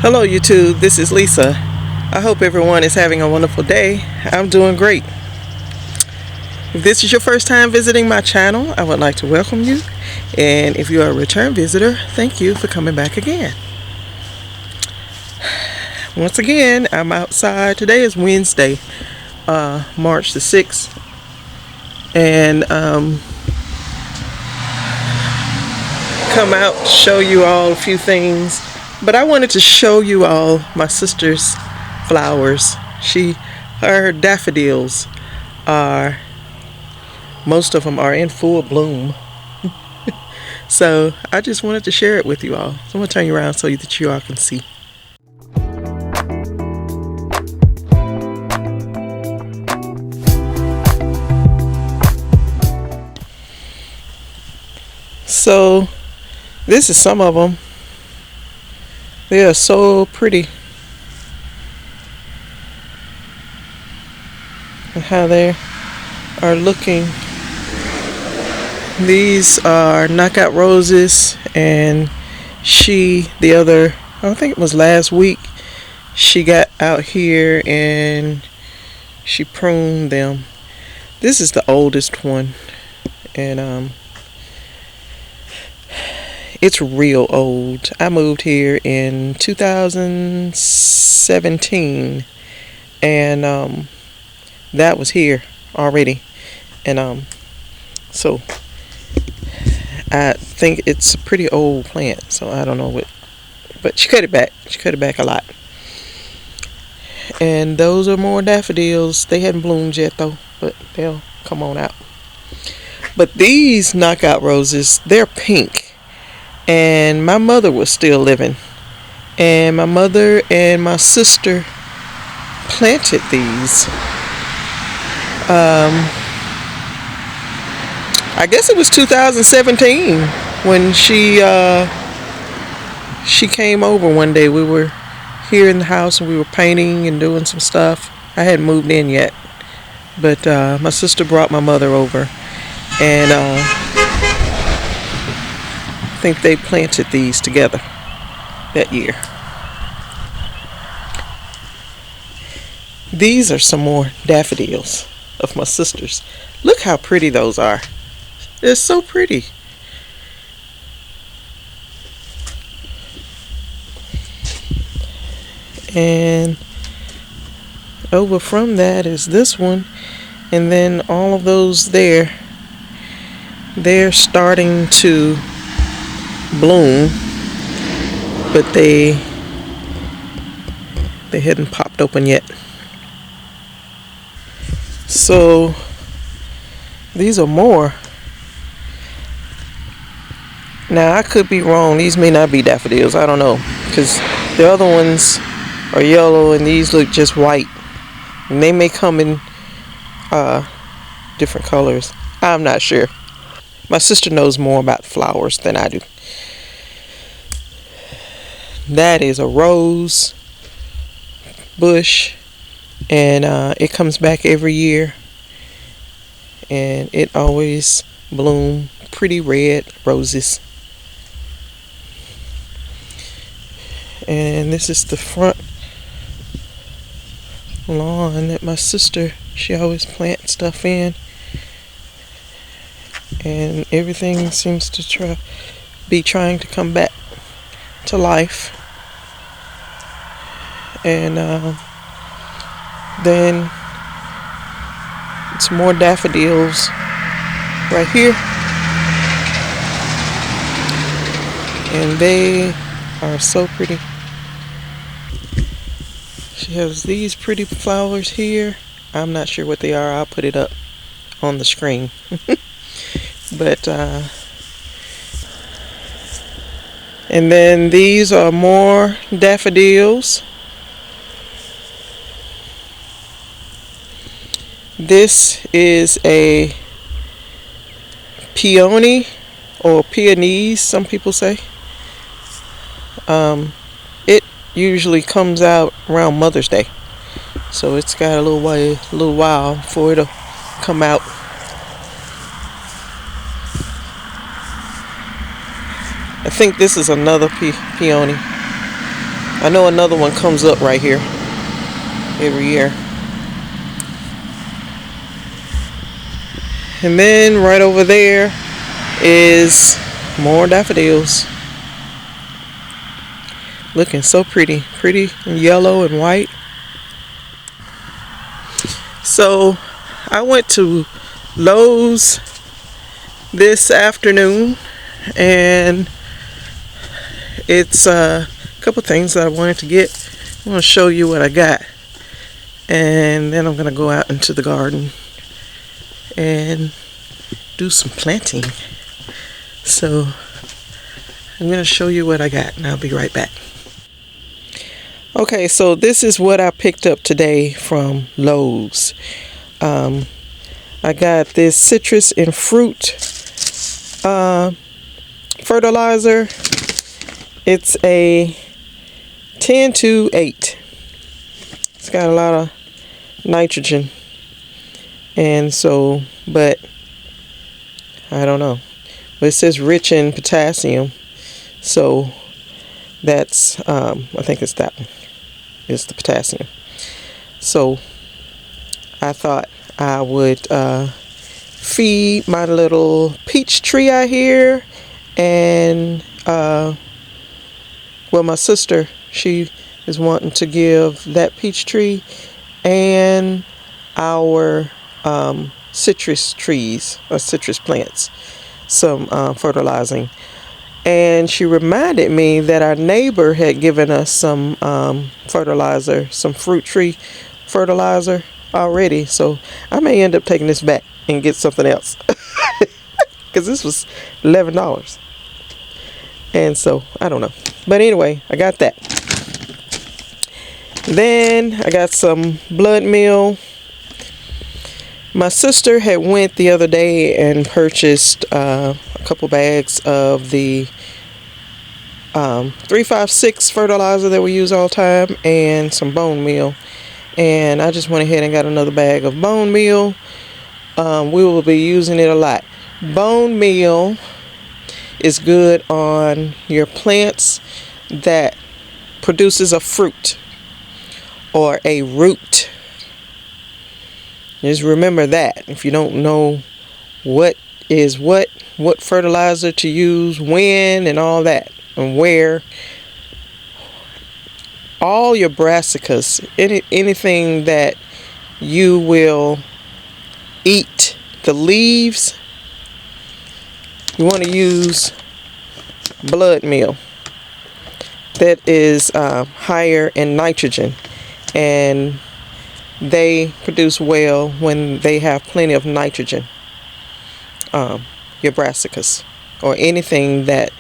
Hello YouTube, this is Lisa. I hope everyone is having a wonderful day. I'm doing great. If this is your first time visiting my channel, I would like to welcome you. And if you are a return visitor, thank you for coming back again. Once again, I'm outside. Today is Wednesday, March the 6th. And come out to show you all a few things. But I wanted to show you all my sister's flowers. Her daffodils are, most of them are in full bloom. So I just wanted to share it with you all. So I'm going to turn you around so that you all can see. So this is some of them. They are so pretty. And how they are looking. These are knockout roses, and I think it was last week, she got out here and she pruned them. This is the oldest one, and it's real old. I moved here in 2017, and that was here already, and so I think it's a pretty old plant. So I don't know what, but she cut it back. She cut it back a lot. And those are more daffodils. They hadn't bloomed yet though, but they'll come on out. But these knockout roses, they're pink. And my mother was still living, and my mother and my sister planted these. I guess it was 2017 when she came over one day. We were here in the house and we were painting and doing some stuff. I hadn't moved in yet, but my sister brought my mother over, and I think they planted these together that year. These are some more daffodils of my sister's. Look how pretty those are. They're so pretty. And over from that is this one, and then all of those there, they're starting to bloom, but they hadn't popped open yet. So these are more. Now I could be wrong. These may not be daffodils. I don't know, because the other ones are yellow and these look just white, and they may come in different colors. I'm not sure. My sister knows more about flowers than I do. That is a rose bush, and it comes back every year, and it always blooms pretty red roses. And this is the front lawn that my sister, she always plants stuff in, and everything seems to be trying to come back to life. And then it's more daffodils right here, and they are so pretty. She has these pretty flowers here. I'm not sure what they are. I'll put it up on the screen. But and then these are more daffodils. This is a peony, or peonies, some people say. It usually comes out around Mother's Day, so it's got a little while for it to come out. I think this is another peony. I know another one comes up right here every year. And then right over there is more daffodils. Looking so pretty. Pretty and yellow and white. So I went to Lowe's this afternoon, and it's a couple things that I wanted to get. I want to show you what I got, and then I'm going to go out into the garden and do some planting. So I'm going to show you what I got, and I'll be right back. Okay, so this is what I picked up today from Lowe's. I got this citrus and fruit fertilizer. It's a 10-8. It's got a lot of nitrogen, and so, but I don't know. But it says rich in potassium, so that's I think it's that one. It's the potassium. So I thought I would feed my little peach tree out here, and well, my sister, she is wanting to give that peach tree and our citrus trees or citrus plants some fertilizing. And she reminded me that our neighbor had given us some fertilizer, some fruit tree fertilizer already. So I may end up taking this back and get something else. Because this was $11. And so, I don't know. But anyway, I got that. Then I got some blood meal. My sister had went the other day and purchased a couple bags of the 356 fertilizer that we use all the time, and some bone meal. And I just went ahead and got another bag of bone meal. We will be using it a lot. Bone meal is good on your plants that produces a fruit or a root. Just remember that. If you don't know what is what fertilizer to use, when, and all that, and where, all your brassicas, anything that you will eat, the leaves, you want to use blood meal. That is higher in nitrogen, and they produce well when they have plenty of nitrogen. Your brassicas, or anything that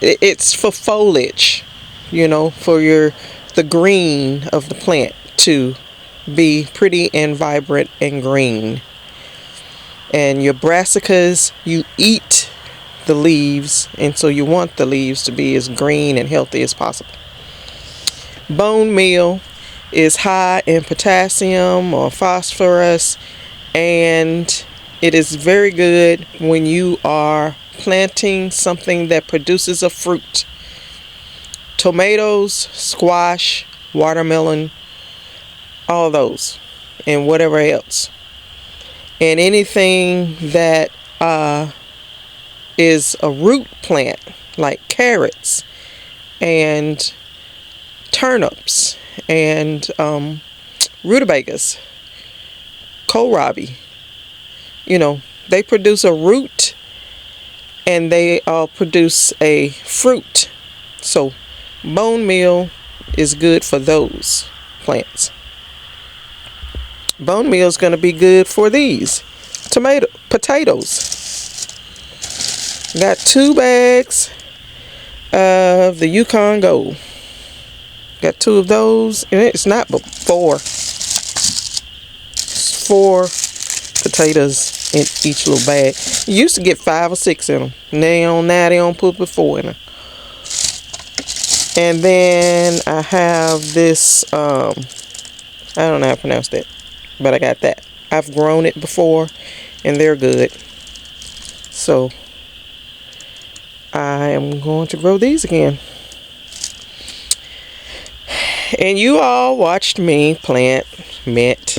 it's for foliage, you know, for the green of the plant to be pretty and vibrant and green. And your brassicas, you eat the leaves, and so you want the leaves to be as green and healthy as possible. Bone meal is high in potassium or phosphorus, and it is very good when you are planting something that produces a fruit. Tomatoes, squash, watermelon, all those, and whatever else. And anything that is a root plant, like carrots and turnips and rutabagas, kohlrabi, you know, they produce a root and they produce a fruit. So bone meal is good for those plants. Bone meal is going to be good for these potatoes. Got 2 bags of the Yukon Gold. Got 2 of those, and it's not but 4. It's 4 potatoes in each little bag. You used to get 5 or 6 in them. Now they don't put but 4 in them. And then I have this, I don't know how to pronounce that, but I got that. I've grown it before, and they're good. So I am going to grow these again. And you all watched me plant mint,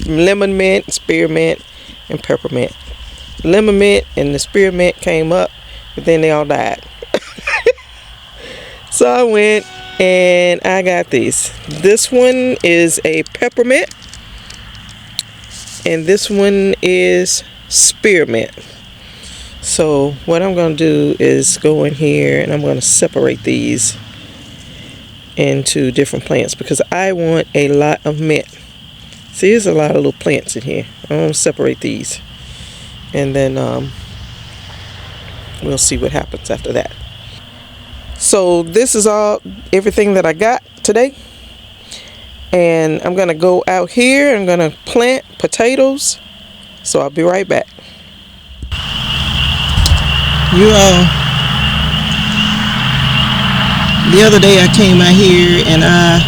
lemon mint, spearmint, and peppermint. Lemon mint and the spearmint came up, but then they all died. So I went and I got these. This one is a peppermint, and this one is spearmint. So what I'm going to do is go in here and I'm going to separate these into different plants because I want a lot of mint. See, there's a lot of little plants in here. I'm going to separate these, and then we'll see what happens after that. So this is everything that I got today, and I'm going to go out here. I'm going to plant potatoes, so I'll be right back. You all, the other day I came out here and I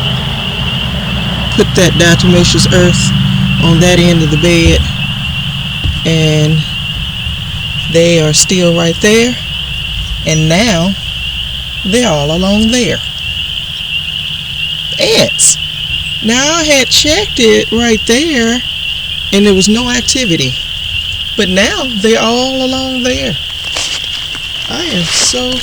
put that diatomaceous earth on that end of the bed, and they are still right there, and now they're all along there. Ants. Now I had checked it right there and there was no activity, but now they're all along there. I am so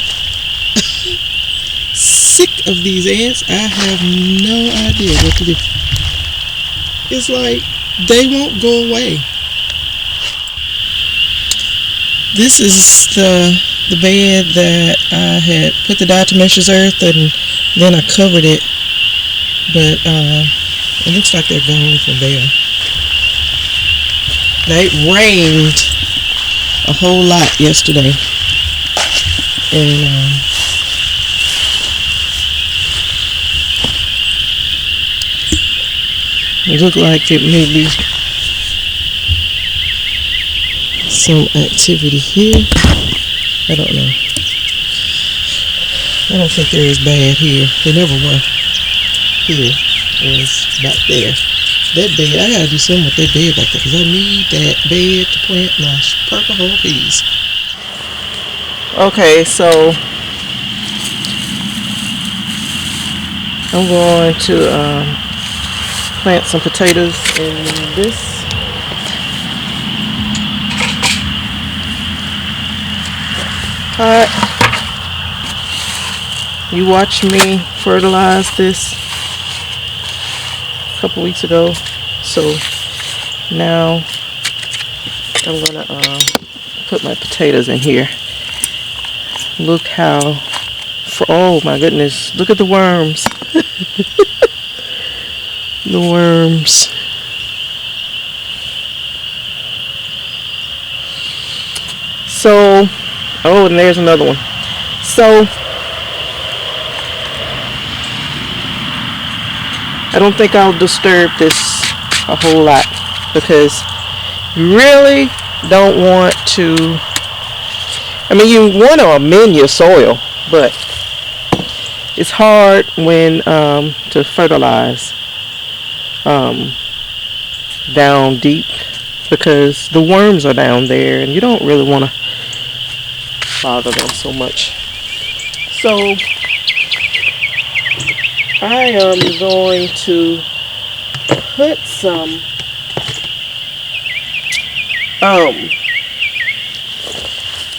sick of these ants. I have no idea what to do. It's like they won't go away. This is the bed that I had put the diatomaceous earth, and then I covered it, but it looks like they're gone from there. Now, it rained a whole lot yesterday, and it looked like it may be some activity here. I don't know. I don't think they're as bad here. They never were here as back there. That bed, I gotta do something with that bed back there because I need that bed to plant my purple whole peas. Okay, so I'm going to plant some potatoes in this. You watched me fertilize this a couple weeks ago, so now I'm gonna put my potatoes in here. Look how, oh my goodness, look at the worms. The worms. So, oh, and there's another one. So, I don't think I'll disturb this a whole lot because you really don't want to, I mean, you want to amend your soil, but it's hard when to fertilize down deep because the worms are down there and you don't really want to bother them so much. So I am going to put some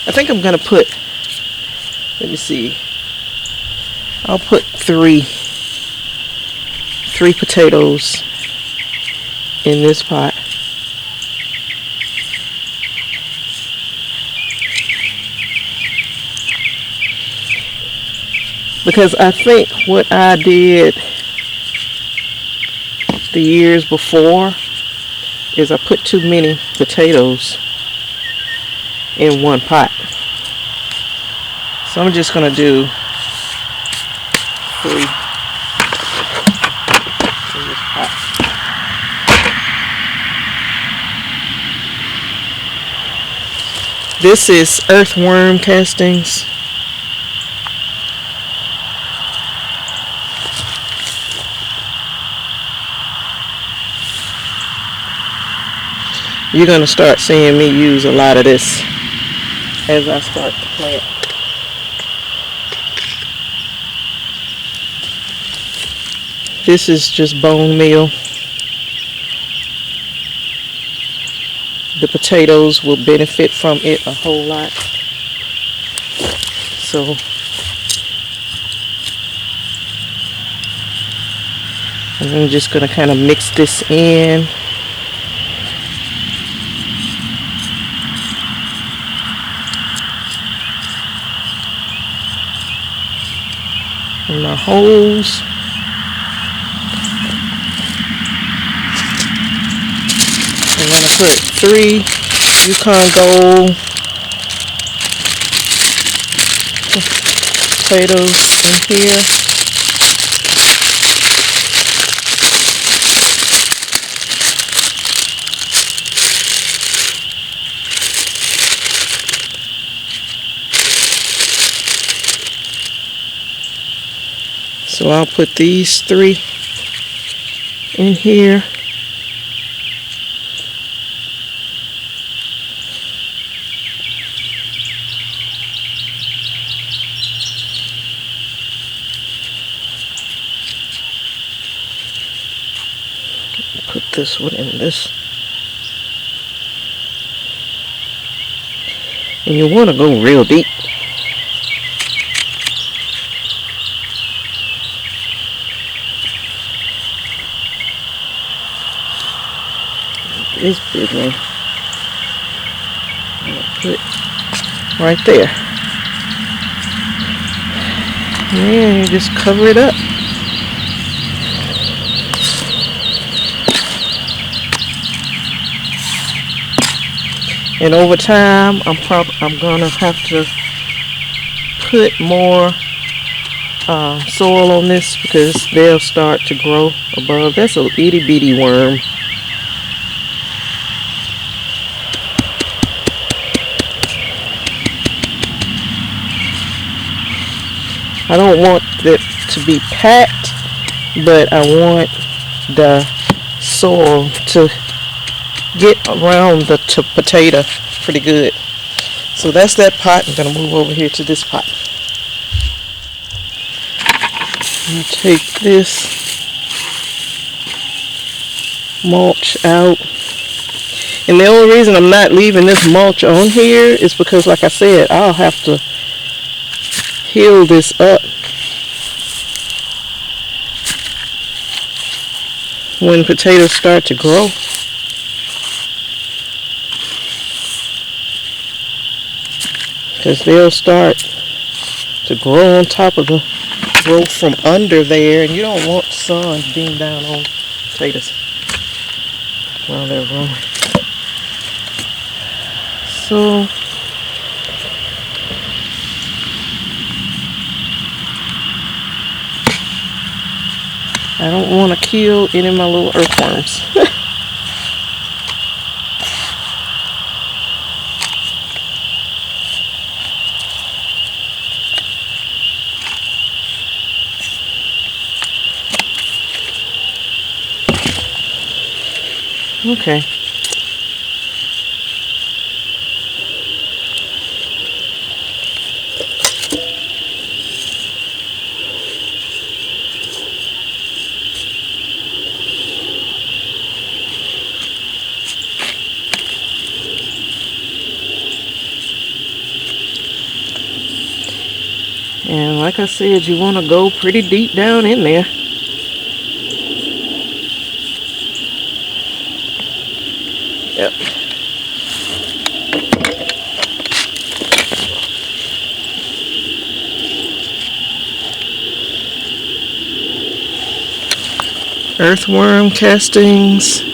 I think I'm gonna put, let me see, I'll put three potatoes in this pot. Because I think what I did the years before is I put too many potatoes in one pot. So I'm just going to do 3 in this pot. This is earthworm castings. You're going to start seeing me use a lot of this as I start to plant. This is just bone meal. The potatoes will benefit from it a whole lot. So I'm just going to kind of mix this in. In my holes. I'm going to put 3 Yukon Gold potatoes in here. So I'll put these 3 in here. Put this one in this. And you want to go real deep. This big one. I'll put right there. And you just cover it up. And over time, I'm gonna have to put more soil on this because they'll start to grow above. That's a itty bitty worm. I don't want it to be packed, but I want the soil to get around the potato pretty good. So that's that pot. I'm going to move over here to this pot. I'm going to take this mulch out. And the only reason I'm not leaving this mulch on here is because, like I said, I'll have to heal this up when potatoes start to grow. Because they'll start to grow on top of the growth from under there, and you don't want sun being down on potatoes while they're growing. So I don't want to kill any of my little earthworms. Okay. And like I said, you want to go pretty deep down in there. Yep. Earthworm castings.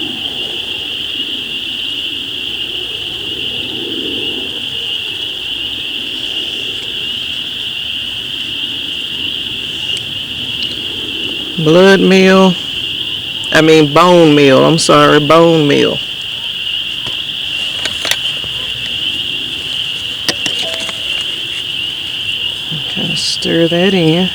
Blood meal. Bone meal. I'm sorry, bone meal. Kind of stir that in.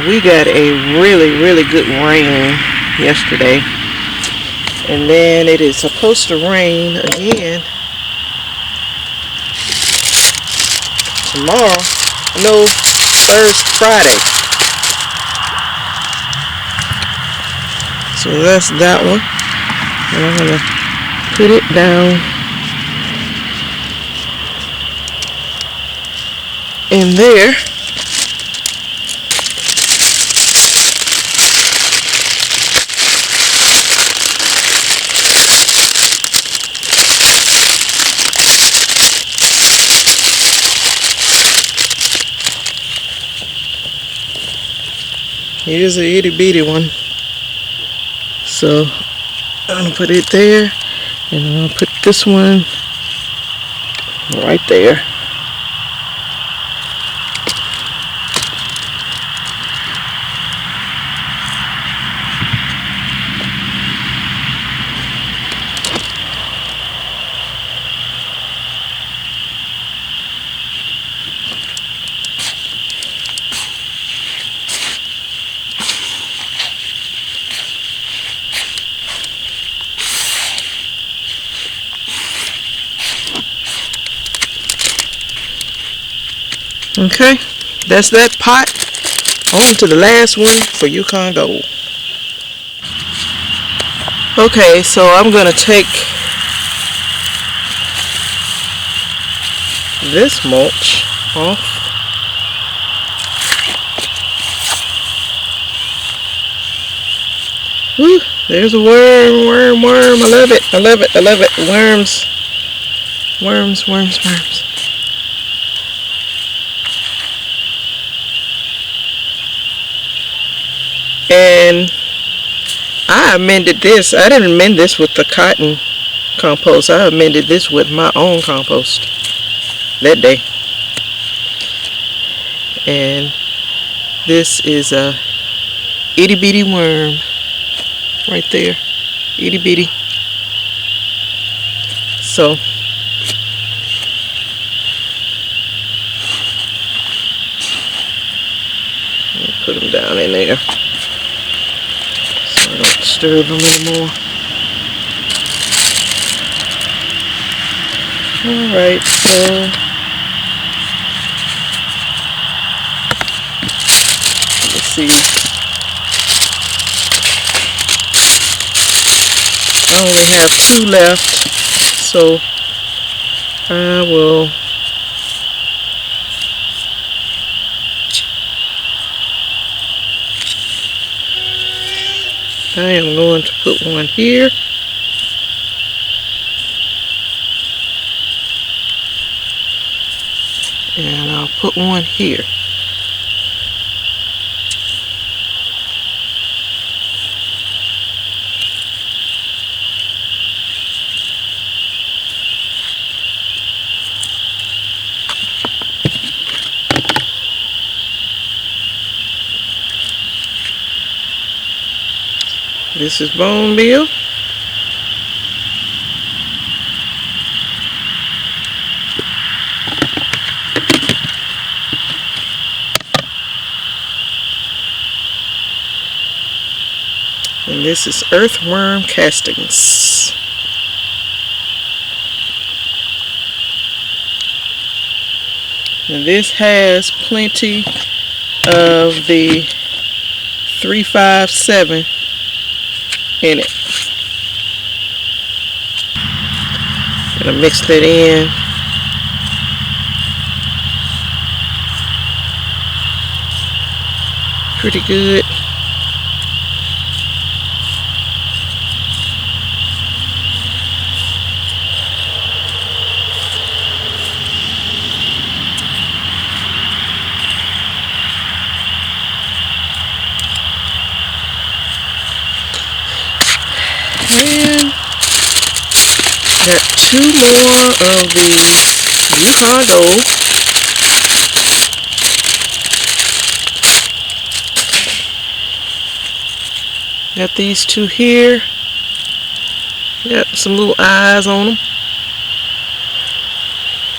We got a really good rain yesterday. And then it is supposed to rain again tomorrow. No, Friday. So that's that one. And I'm going to put it down in there. Here's a itty bitty one. So I'm gonna put it there, and I'm gonna put this one right there. Okay, that's that pot. On to the last one for Yukon Gold. Okay, so I'm gonna take this mulch off. Woo, there's a worm. I love it. Worms. And I amended this. I didn't amend this with the cotton compost. I amended this with my own compost that day. And this is a itty bitty worm right there. Itty bitty. So put them down in there. I don't disturb them anymore. Alright, so let's see. I only have 2 left, so I will I am going to put one here. And I'll put one here. This is bone meal. And this is earthworm castings. And this has plenty of the 357 in it. Gonna mix that in. Pretty good. And got 2 more of the Yukon Gold. Got these 2 here. Got some little eyes on them.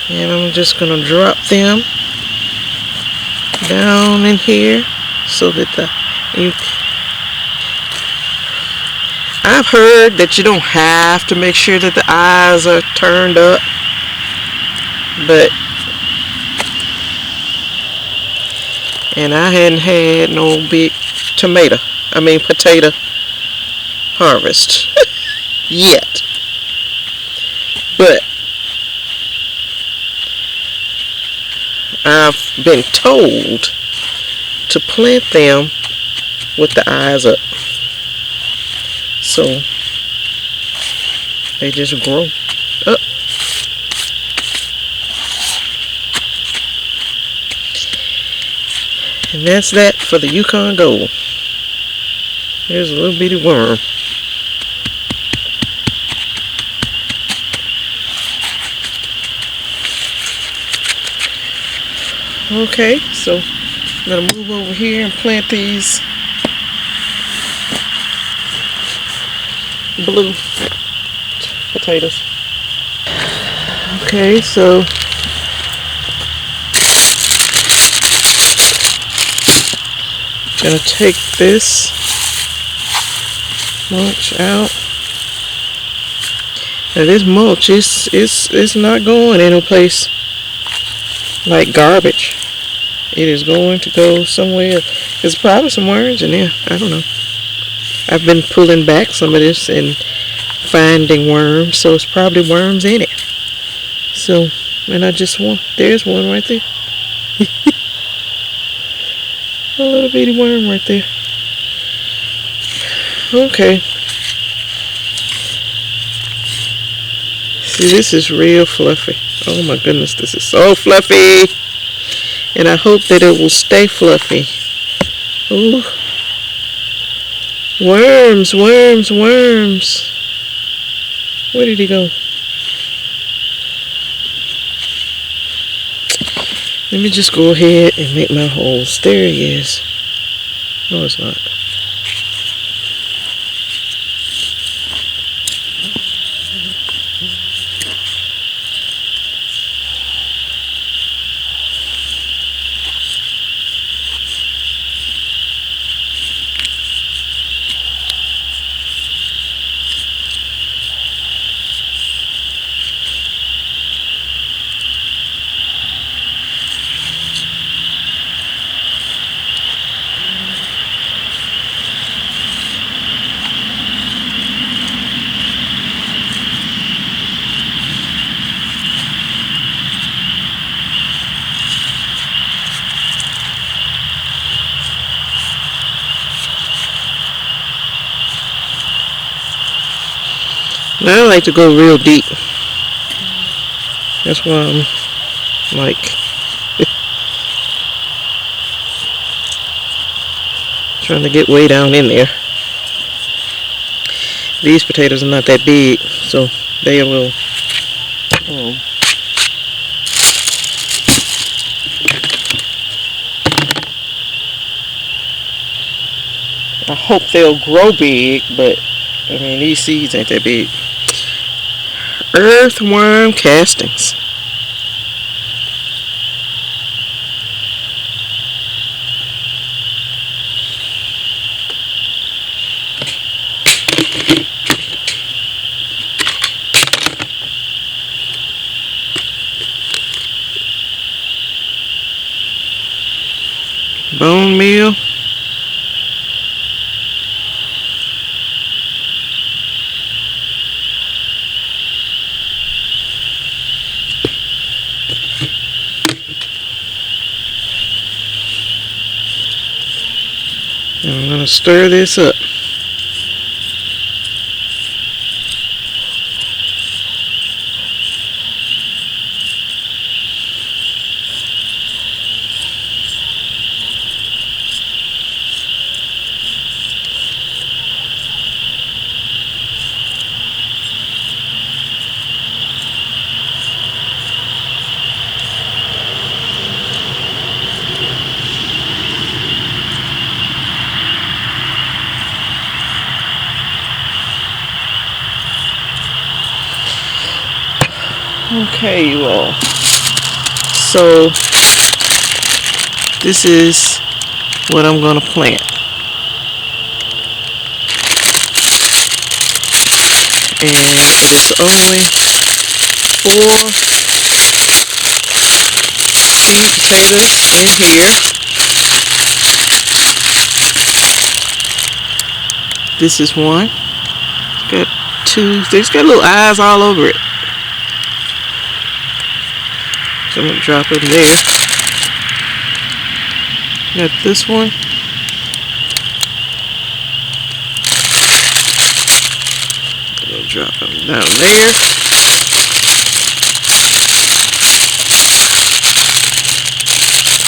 And I'm just going to drop them down in here so that the ink I've heard that you don't have to make sure that the eyes are turned up, but and I hadn't had no big potato harvest yet, but I've been told to plant them with the eyes up, so they just grow up. And that's that for the Yukon Gold. There's a little bitty worm. Okay, so I'm gonna move over here and plant these blue potatoes. Okay, so gonna take this mulch out. Now this mulch is not going any place like garbage. It is going to go somewhere. There's probably some worms in there. I don't know. I've been pulling back some of this and finding worms, so it's probably worms in it. So, and there's one right there. A little bitty worm right there. Okay. See, this is real fluffy. Oh my goodness, this is so fluffy. And I hope that it will stay fluffy. Ooh. Worms, worms, worms. Where did he go? Let me just go ahead and make my holes. There he is. No, it's not. Now I like to go real deep. That's why I'm like trying to get way down in there. These potatoes are not that big, so they will I hope they'll grow big, but I mean these seeds ain't that big. Earthworm castings. Bone meal. I'm going to stir this up. Okay, you all. So this is what I'm going to plant. And there's only 4 seed potatoes in here. This is one. It's got 2. It's got little eyes all over it. So I'm going to drop them there. Got this one. I'm going to drop them down there.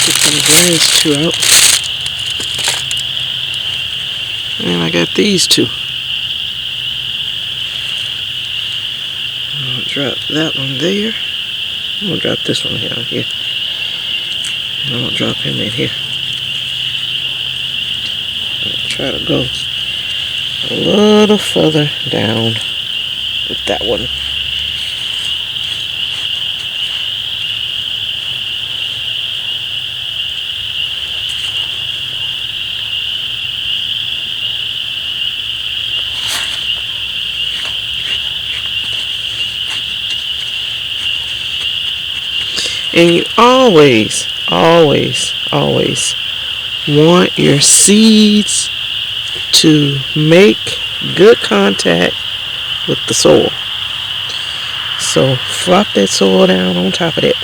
Get some grass 2 out. And I got these 2. I'll drop that one there. I'm going to drop this one down here. And I'm going to drop him in here. I'll try to go a little further down with that one. And you always want your seeds to make good contact with the soil. So flop that soil down on top of that.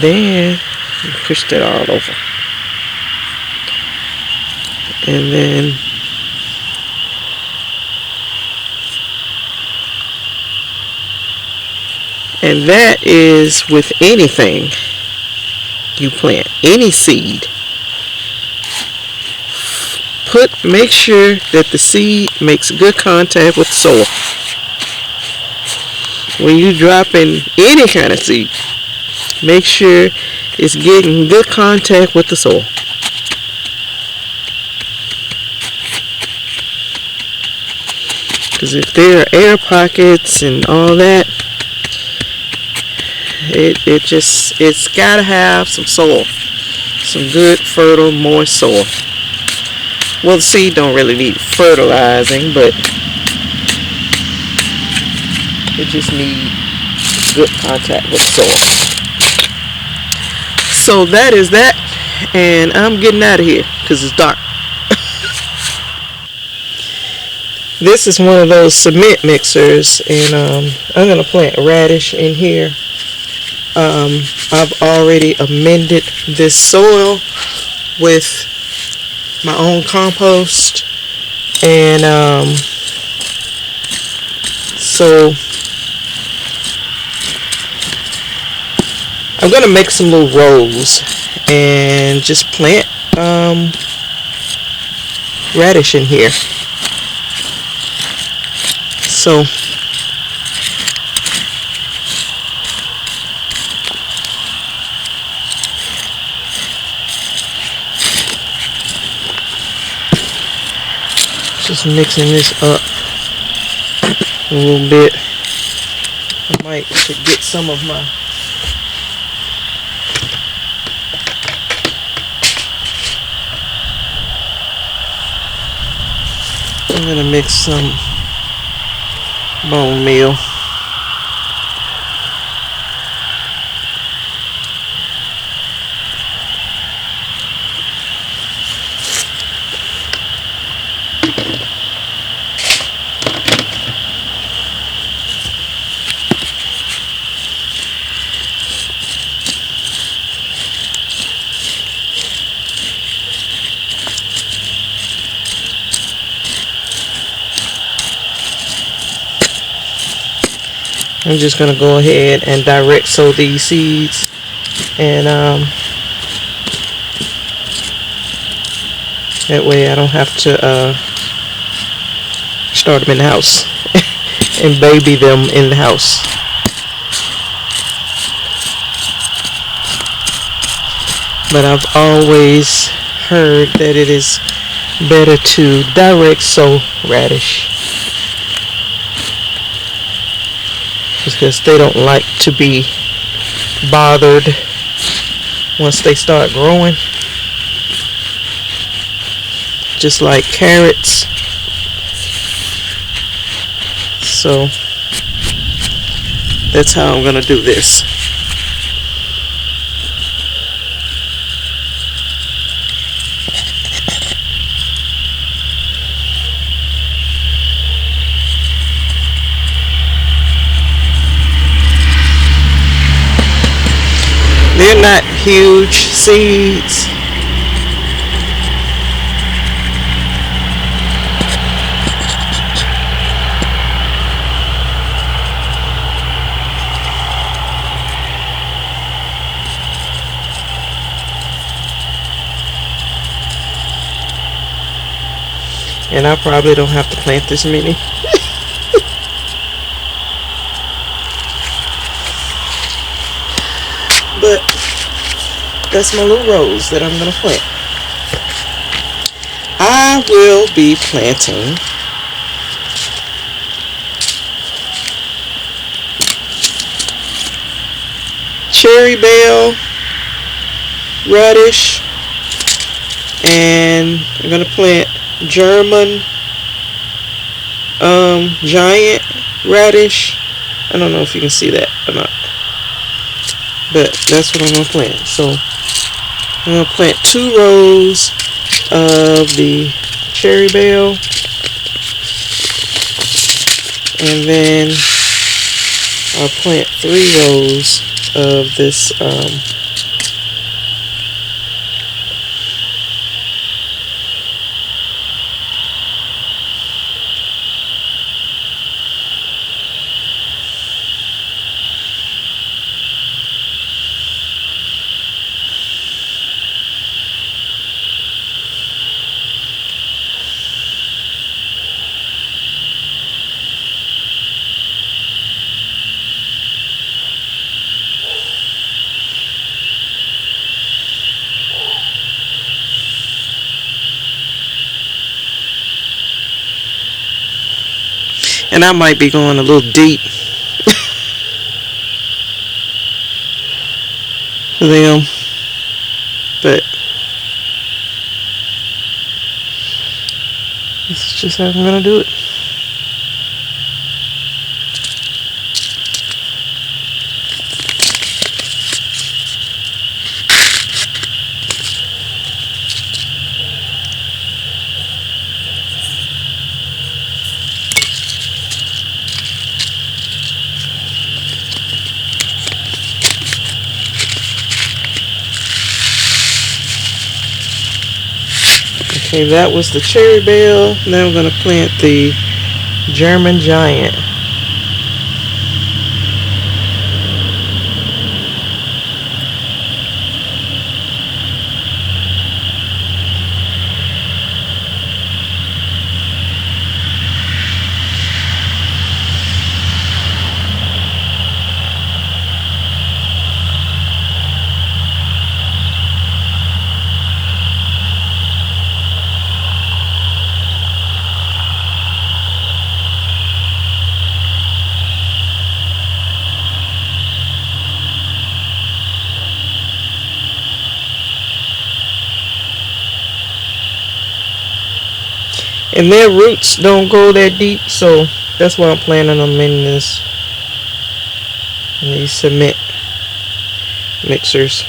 Then you push that all over. And then that is with anything you plant, any seed. Make sure that the seed makes good contact with the soil. When you drop in any kind of seed, make sure it's getting good contact with the soil. Because if there are air pockets and all that, it's gotta have some soil, some good fertile moist soil. Well, the seed don't really need fertilizing, but it just needs good contact with soil. So that is that, and I'm getting out of here because it's dark. This is one of those cement mixers, and I'm gonna plant radish in here. I've already amended this soil with my own compost, and so I'm gonna make some little rows and just plant radish in here. So just mixing this up a little bit. I might should get some of my I'm gonna mix some bone meal. I'm just going to go ahead and direct sow these seeds, and that way I don't have to start them in the house and baby them in the house. But I've always heard that it is better to direct sow radish, because they don't like to be bothered once they start growing. Just like carrots, So that's how I'm gonna do this. They're not huge seeds. And I probably don't have to plant this many. But that's my little rose that I'm going to plant. I will be planting cherry bell, radish, and I'm going to plant German giant radish. I don't know if you can see that or not, but that's what I'm going to plant. So I'm going to plant 2 rows of the cherry bell, and then I'll plant 3 rows of this and I might be going a little deep for them, but this is just how I'm gonna do it. Okay, that was the cherry bell. Now I'm going to plant the German giant. And their roots don't go that deep, so that's why I'm planting them in these cement mixers.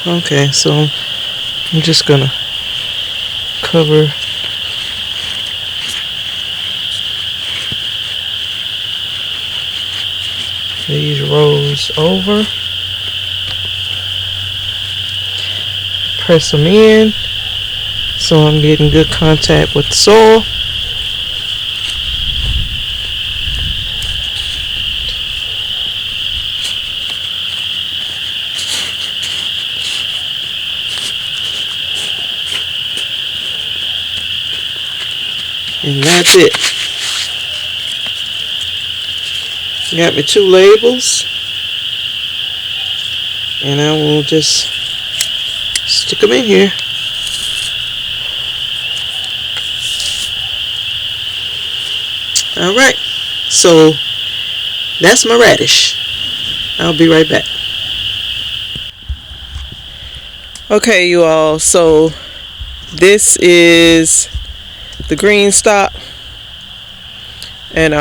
Okay, so I'm just gonna cover these rows over, press them in so I'm getting good contact with the soil. And that's it. Got me 2 labels, and I will just stick them in here. All right, So that's my radish. I'll be right back. Okay, you all, so this is the green stock, and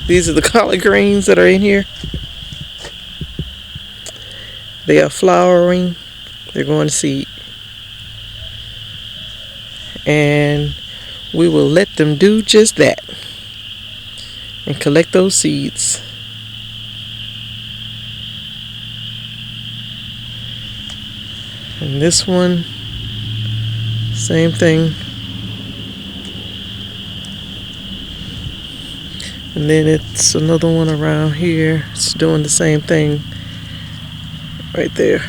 these are the collard greens that are in here. They are flowering. They're going to seed, and we will let them do just that and collect those seeds. And this one, same thing. And then it's another one around here. It's doing the same thing right there.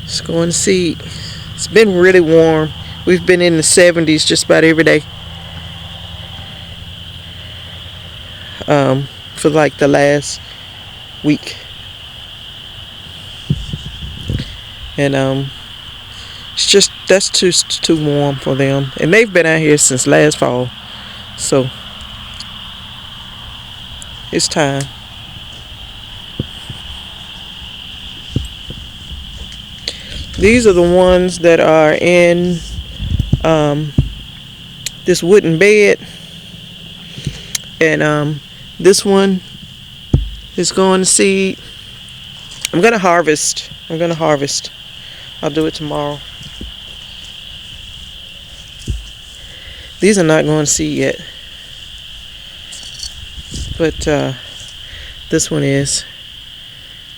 It's going to seed. It's been really warm. We've been in the 70s just about every day for like the last week. And it's just, that's too warm for them. And they've been out here since last fall. So it's time. These are the ones that are in this wooden bed. And this one is going to seed. I'm going to harvest. I'll do it tomorrow. These are not going to seed yet. But this one is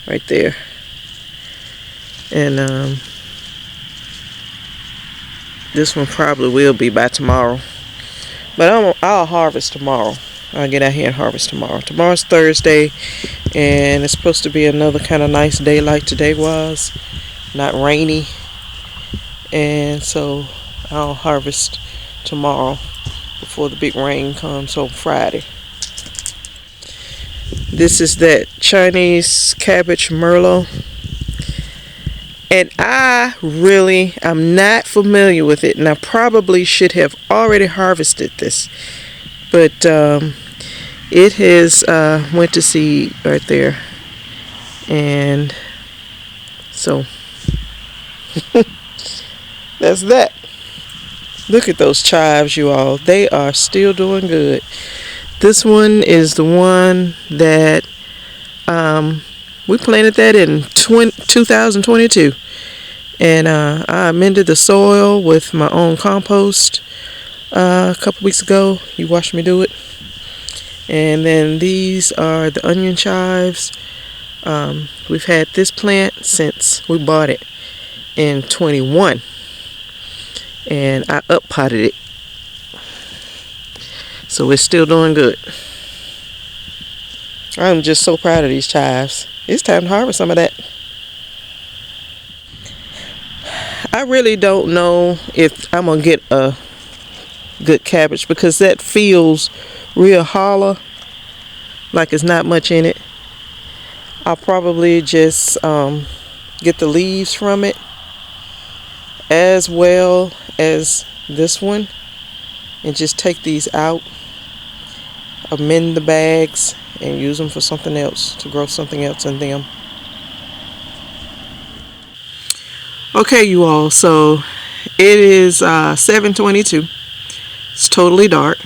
right there. And this one probably will be by tomorrow. But I'll harvest tomorrow. I'll get out here and harvest tomorrow. Tomorrow's Thursday, and it's supposed to be another kind of nice day like today was. Not rainy. And so I'll harvest tomorrow before the big rain comes on Friday. This is that Chinese cabbage Merlot. And I'm not familiar with it, and I probably should have already harvested this. But it has went to seed right there. And so that's that. Look at those chives, you all. They are still doing good. This one is the one that we planted that in 2022. And I amended the soil with my own compost a couple weeks ago. You watched me do it. And then these are the onion chives. We've had this plant since we bought it in 21. And I up potted it. So it's still doing good. I'm just so proud of these chives. It's time to harvest some of that. I really don't know if I'm going to get a good cabbage because that feels real hollow, like it's not much in it. I'll probably just get the leaves from it as well as this one and just take these out, amend the bags, and use them for something else, to grow something else in them. Okay, you all, so it is 7:22. It's totally dark.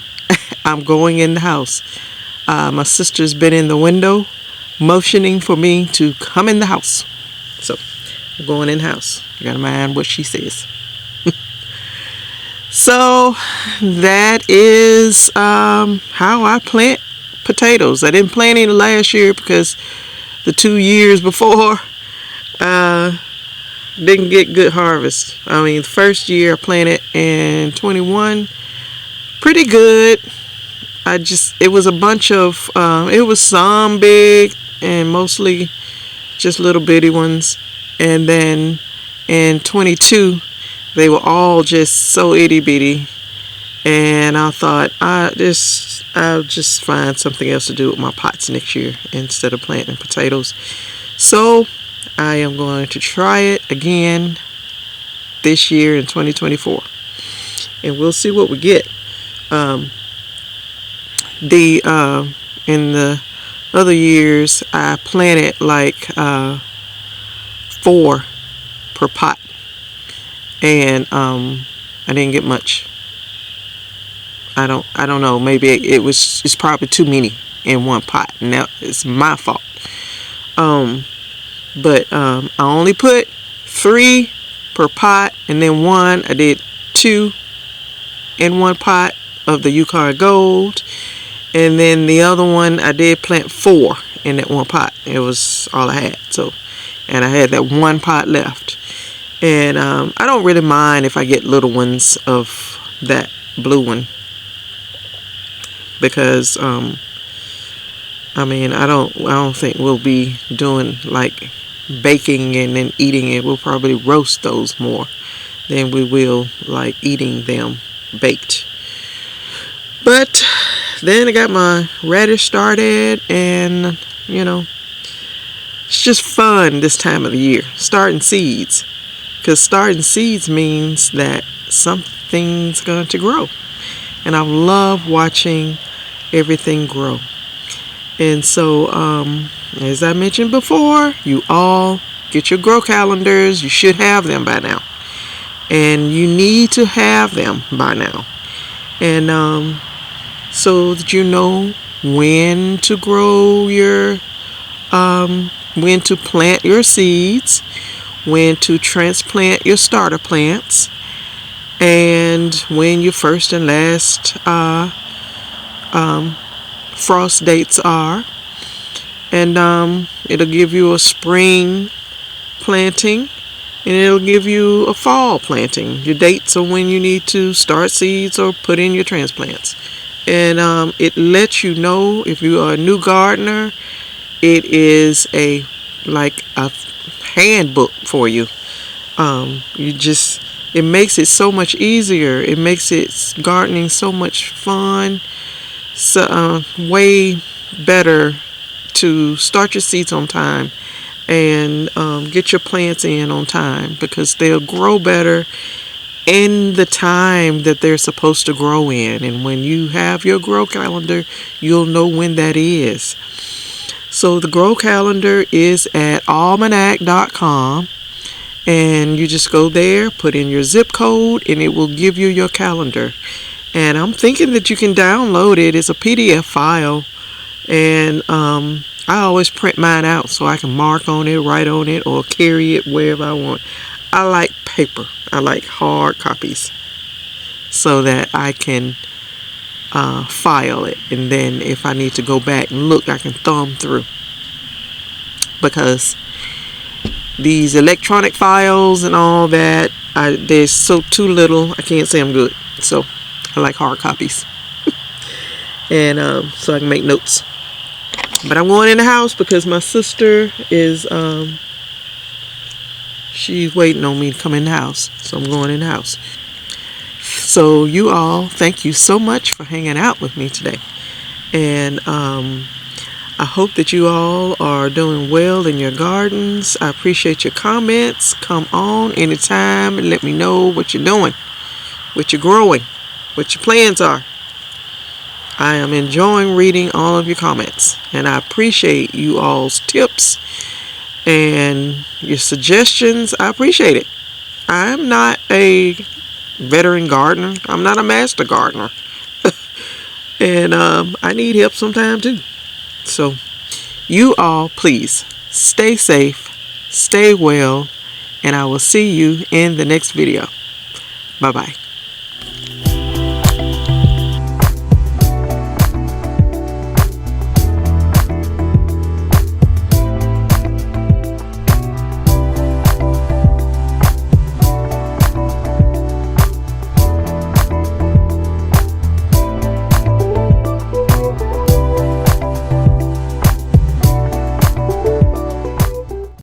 I'm going in the house. My sister's been in the window motioning for me to come in the house. So I'm going in the house. You gotta mind what she says. So that is how I plant potatoes. I didn't plant any last year because the 2 years before didn't get good harvest. I mean, the first year I planted in 21, pretty good. It was a bunch of, it was some big and mostly just little bitty ones. And then in 22, they were all just so itty bitty. And I thought, I'll just find something else to do with my pots next year instead of planting potatoes. So I am going to try it again this year in 2024. And we'll see what we get. In the other years I planted like 4 per pot, and I didn't get much. I don't know, maybe it's probably too many in one pot, and that is my fault. But I only put 3 per pot, and then I did 2 in one pot of the Yukon Gold, and then the other one I did plant 4 in that one pot. It was all I had. So, and I had that 1 pot left, and I don't really mind if I get little ones of that blue one, because I mean, I don't think we'll be doing like baking and then eating it. We'll probably roast those more than we will like eating them baked. But then I got my radish started, and you know, it's just fun this time of the year, starting seeds, because starting seeds means that something's going to grow, and I love watching everything grow. And so as I mentioned before, you all get your grow calendars. You should have them by now, and you need to have them by now, and so that you know when to grow your when to plant your seeds, when to transplant your starter plants, and when your first and last frost dates are. And it'll give you a spring planting, and it'll give you a fall planting, your dates on when you need to start seeds or put in your transplants. And it lets you know if you are a new gardener. It is like a handbook for you. It makes it so much easier. It makes it gardening so much fun. So way better to start your seeds on time and get your plants in on time, because they'll grow better in the time that they're supposed to grow in. And when you have your grow calendar, you'll know when that is. So the grow calendar is at almanac.com, and you just go there, put in your zip code, and it will give you your calendar. And I'm thinking that you can download it. It's a PDF file, and I always print mine out so I can mark on it, write on it, or carry it wherever I want. I like paper. I like hard copies, so that I can file it, and then if I need to go back and look, I can thumb through. Because these electronic files and all that, there's so too little. I can't say I'm good. So I like hard copies, and so I can make notes. But I'm going in the house because my sister is she's waiting on me to come in the house, so I'm going in the house. So you all, thank you so much for hanging out with me today, and I hope that you all are doing well in your gardens. I appreciate your comments. Come on anytime and let me know what you're doing, what you're growing, what your plans are. I am enjoying reading all of your comments, and I appreciate you all's tips and your suggestions. I appreciate it. I'm not a veteran gardener. I'm not a master gardener. And I need help sometime too. So you all, please stay safe, stay well, and I will see you in the next video. Bye-bye.